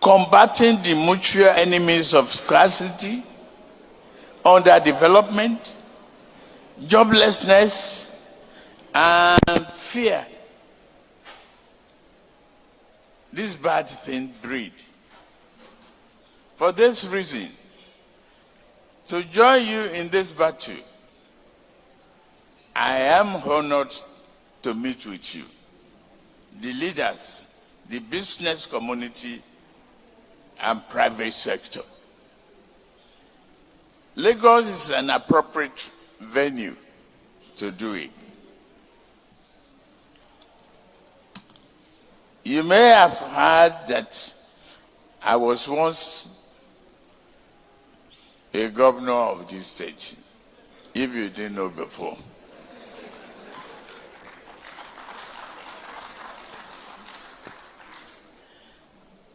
combating the mutual enemies of scarcity, underdevelopment, joblessness, and fear. This bad thing breed. For this reason, to join you in this battle, I am honored to meet with you, the leaders, the business community, and private sector. Lagos is an appropriate venue to do it. You may have heard that I was once a governor of this state, if you didn't know before.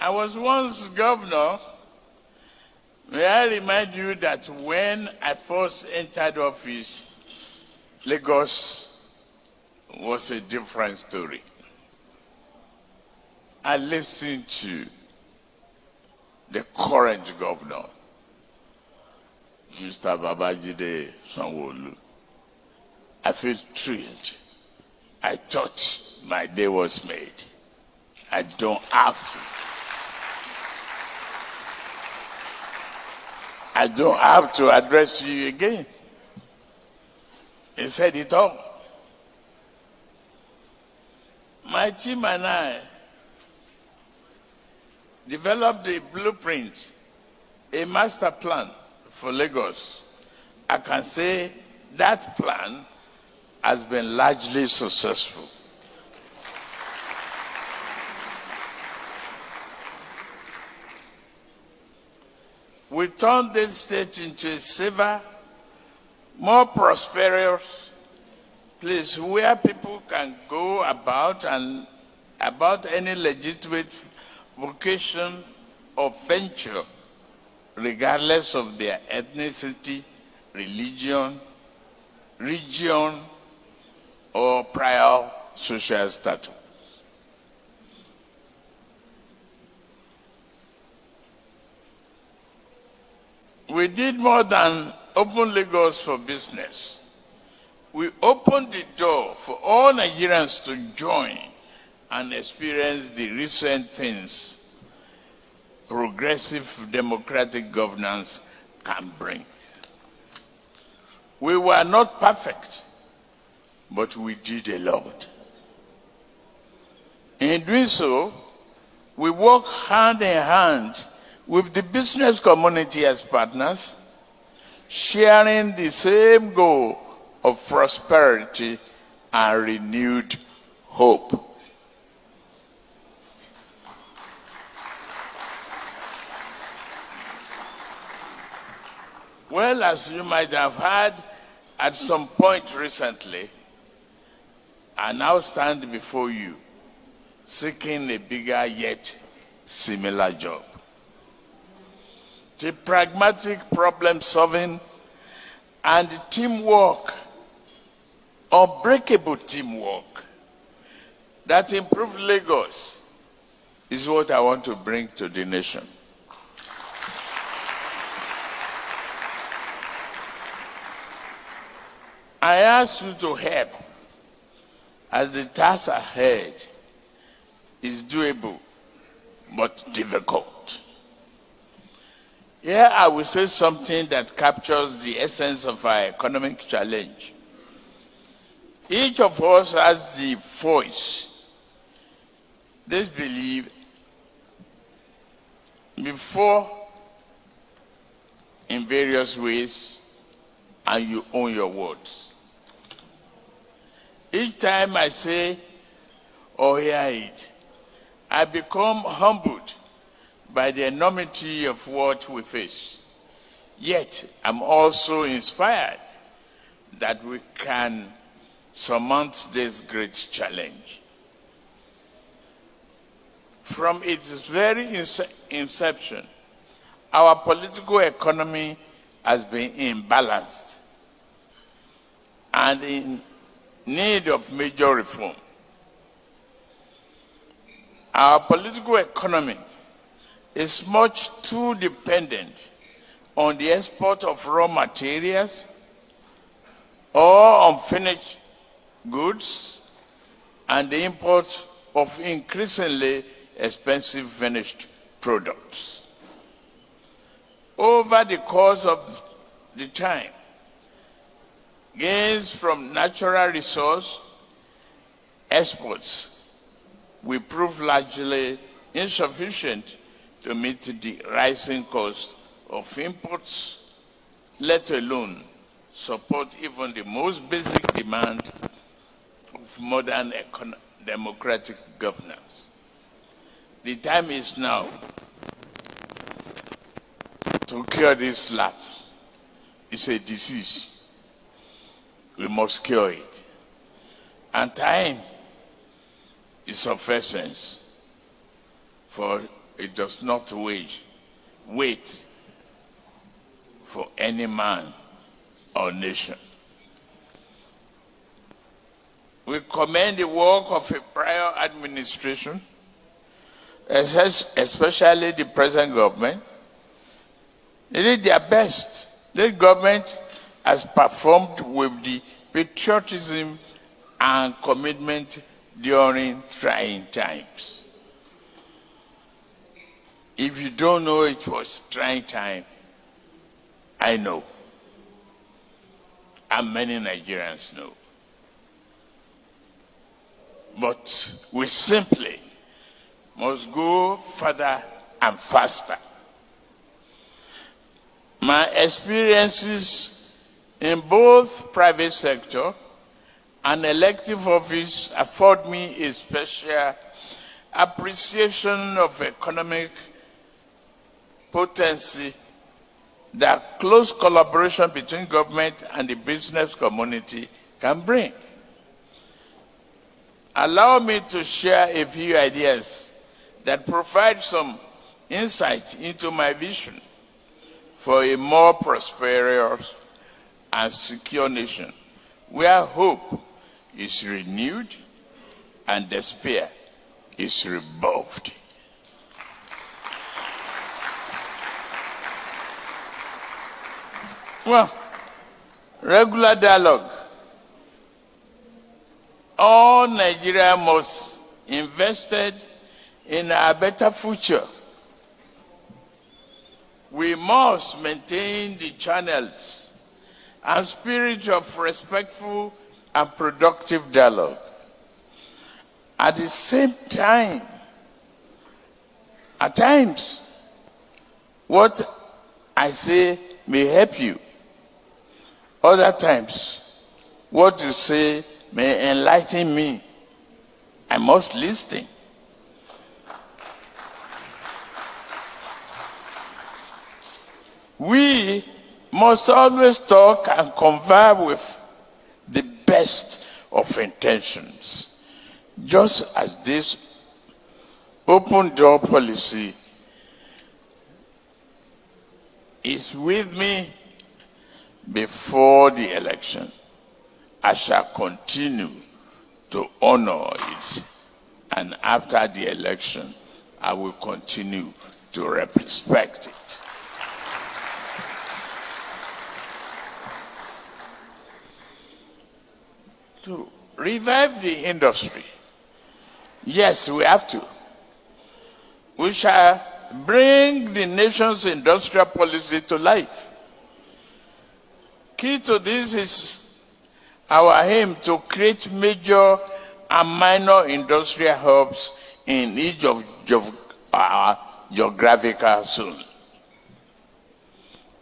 I was once governor. May I remind you that when I first entered office, Lagos was a different story. I listened to the current governor, Mr. Babajide Sanwo-Olu. I feel thrilled. I thought my day was made. I don't have to address you again. He said it all. My team and I developed a blueprint, a master plan for Lagos. I can say that plan has been largely successful. We turned this state into a safer, more prosperous place where people can go about and about any legitimate vocation or venture, regardless of their ethnicity, religion, region, or prior social status. We did more than open Lagos for business. We opened the door for all Nigerians to join and experience the recent things progressive democratic governance can bring. We were not perfect, but we did a lot. In doing so, we work hand in hand with the business community as partners, sharing the same goal of prosperity and renewed hope. Well, as you might have heard at some point recently, I now stand before you seeking a bigger yet similar job. The pragmatic problem solving and teamwork, unbreakable teamwork that improves Lagos is what I want to bring to the nation. I ask you to help as the task ahead is doable but difficult. Here I will say something that captures the essence of our economic challenge. Each of us has the voice, this belief, before in various ways, and you own your words. Each time I say or hear it, I become humbled by the enormity of what we face. Yet, I'm also inspired that we can surmount this great challenge. From its very inception, our political economy has been imbalanced and in need of major reform. Our political economy is much too dependent on the export of raw materials or unfinished goods and the import of increasingly expensive finished products. Over the course of the time, gains from natural resource exports will prove largely insufficient to meet the rising cost of imports, let alone support even the most basic demand of modern democratic governance. The time is now to cure this lapse. It's a disease. We must cure it. And time is of essence, for it does not wait for any man or nation. We commend the work of a prior administration, especially the present government. They did their best. This government has performed with the patriotism and commitment during trying times. If you don't know it was trying time, I know. And many Nigerians know. But we simply must go further and faster. My experiences in both private sector and elective office afford me a special appreciation of economic potency that close collaboration between government and the business community can bring. Allow me to share a few ideas that provide some insight into my vision for a more prosperous and secure nation, where hope is renewed and despair is rebuffed. Well, regular dialogue. All Nigeria must invested in a better future. We must maintain the channels and spirit of respectful and productive dialogue. At the same time, at times, what I say may help you. Other times, what you say may enlighten me. I must listen. We must always talk and converse with the best of intentions, just as this open door policy is with me before the election. I shall continue to honor it, and after the election, I will continue to respect it. To revive the industry, yes, we have to. We shall bring the nation's industrial policy to life. Key to this is our aim to create major and minor industrial hubs in each of our geographical zones.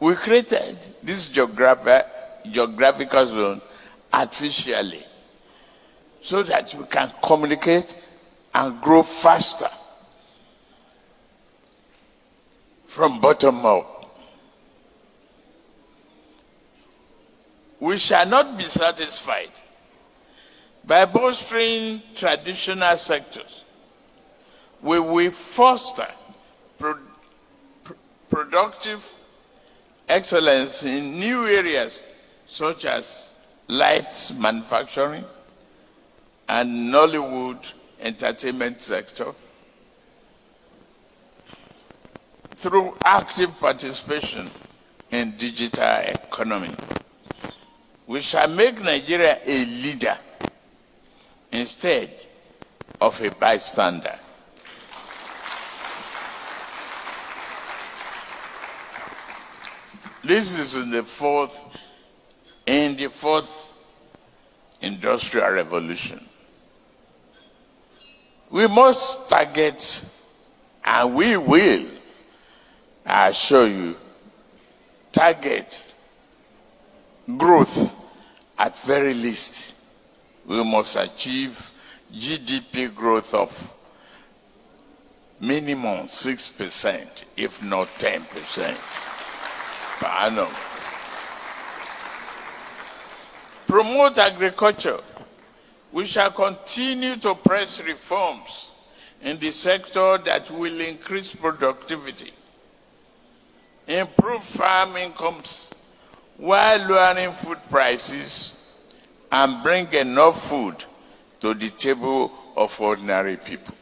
We created this geographical zone artificially so that we can communicate and grow faster from bottom up. We shall not be satisfied by bolstering traditional sectors. We will foster productive excellence in new areas such as light manufacturing and Nollywood entertainment sector. through active participation in digital economy. We shall make Nigeria a leader instead of a bystander. This is in the fourth industrial revolution. We must target, and we will, I assure you, target growth at very least. We must achieve GDP growth of minimum 6%, if not 10% per annum. Promote agriculture. We shall continue to press reforms in the sector that will increase productivity, improve farm incomes while lowering food prices, and bring enough food to the table of ordinary people.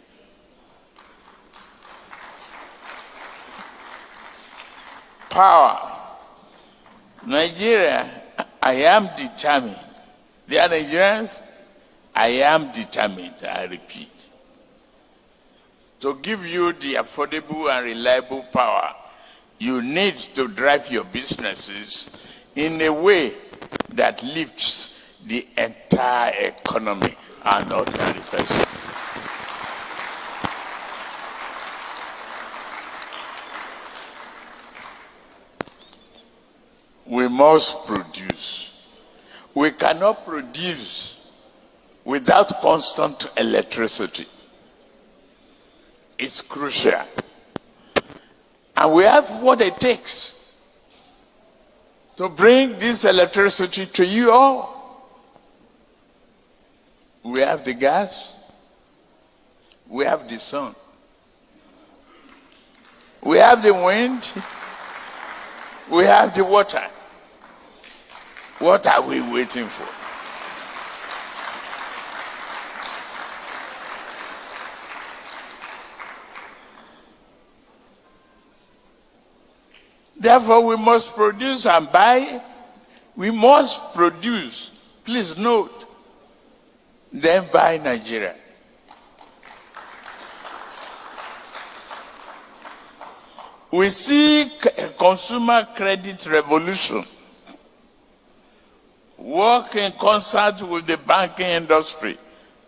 Power. Nigeria, I am determined. They are Nigerians. I am determined, I repeat, to give you the affordable and reliable power you need to drive your businesses in a way that lifts the entire economy and ordinary person. We must produce. We cannot produce without constant electricity. It's crucial. And we have what it takes to bring this electricity to you all. We have the gas. We have the sun. We have the wind. We have the water. What are we waiting for? Therefore, we must produce and buy. We must produce, please note, then buy Nigeria. We see a consumer credit revolution. Work in concert with the banking industry.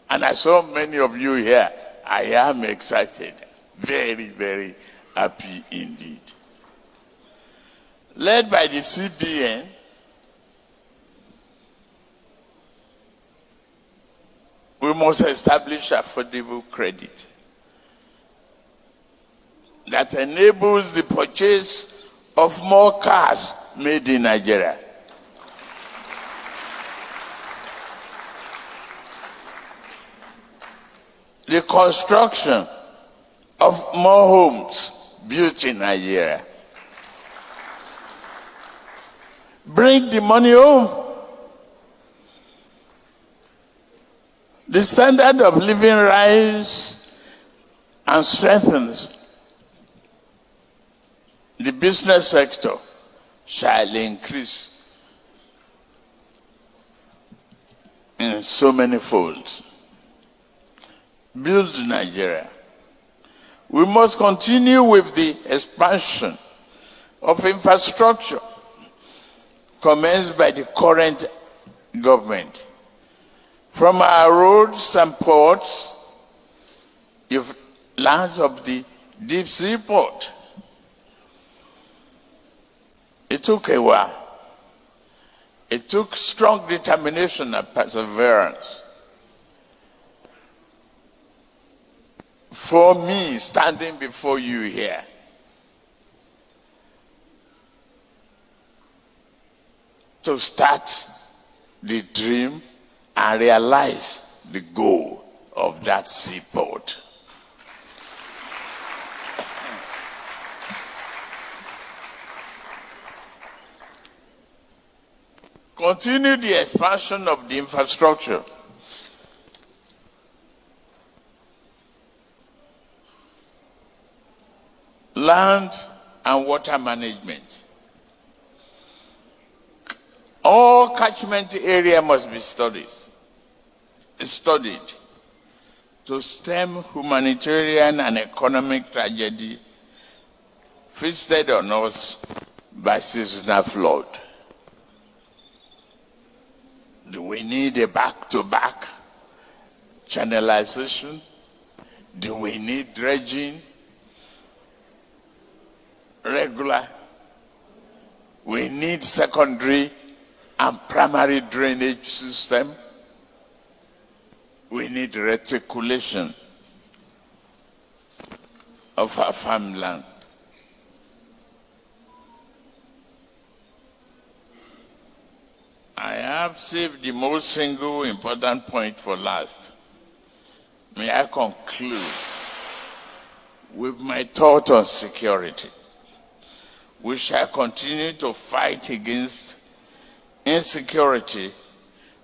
And I saw many of you here. I am excited. Very, very happy indeed. Led by the CBN, we must establish affordable credit that enables the purchase of more cars made in Nigeria. The construction of more homes built in Nigeria. Bring the money home. The standard of living rises and strengthens. The business sector shall increase in so many folds. Build Nigeria. We must continue with the expansion of infrastructure commenced by the current government. From our roads and ports, lands of the deep sea port. It took a while. It took strong determination and perseverance for me standing before you here to start the dream and realize the goal of that seaport. Continue the expansion of the infrastructure. Land and water management. All catchment area must be studied to stem humanitarian and economic tragedy visited on us by seasonal flood. Do we need a back-to-back channelization? Do we need dredging? Regular? We need secondary and primary drainage system. We need reticulation of our farmland. I have saved the most single important point for last. May I conclude with my thought on security. We shall continue to fight against insecurity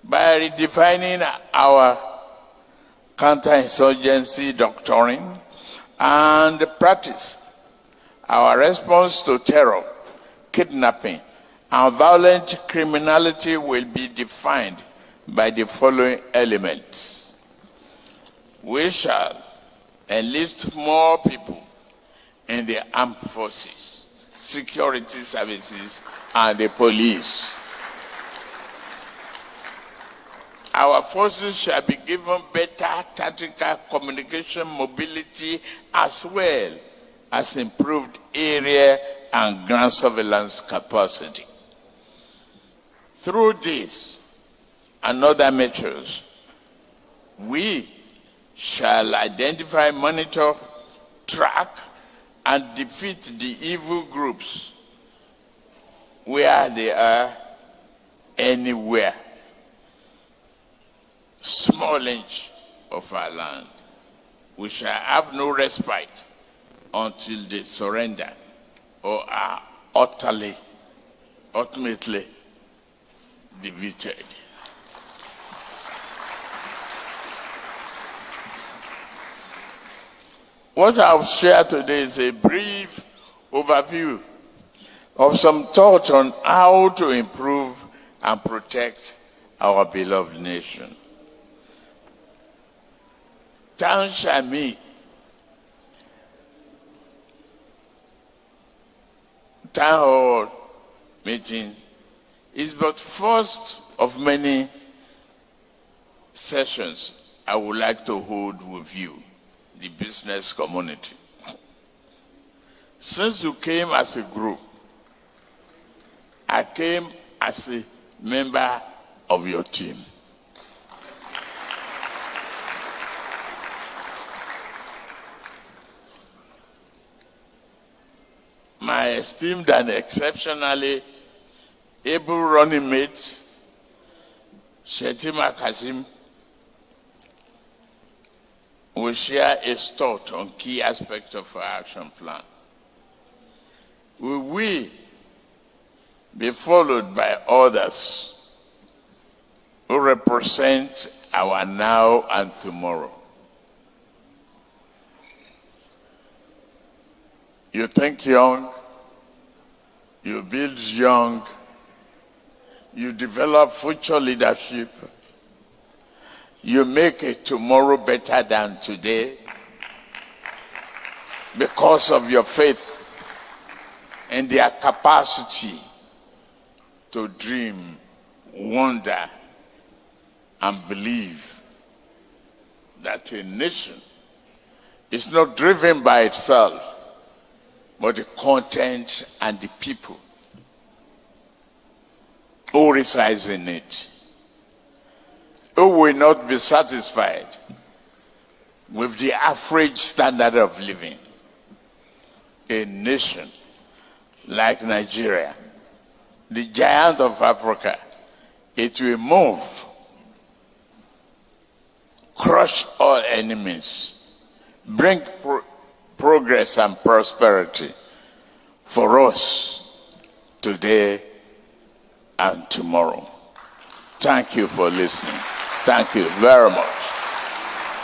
by redefining our counterinsurgency doctrine and practice. Our response to terror, kidnapping, and violent criminality will be defined by the following elements. We shall enlist more people in the armed forces, security services, and the police. Our forces shall be given better tactical communication mobility as well as improved area and ground surveillance capacity. Through this and other measures, we shall identify, monitor, track, and defeat the evil groups where they are, anywhere, small inch of our land. We shall have no respite until they surrender or are ultimately defeated. What I've shared today is a brief overview of some thoughts on how to improve and protect our beloved nation. Townhall meeting is but first of many sessions I would like to hold with you, the business community. Since you came as a group, I came as a member of your team. My esteemed and exceptionally able running mate, Shetima Kasim, will share his thought on key aspects of our action plan. Will we be followed by others who represent our now and tomorrow? You think young, you build young, you develop future leadership, you make a tomorrow better than today because of your faith and their capacity to dream, wonder, and believe that a nation is not driven by itself, but the content and the people who resides in it, who will not be satisfied with the average standard of living. A nation like Nigeria, the giant of Africa, it will move, crush all enemies, bring progress and prosperity for us today and tomorrow. Thank you for listening. Thank you very much.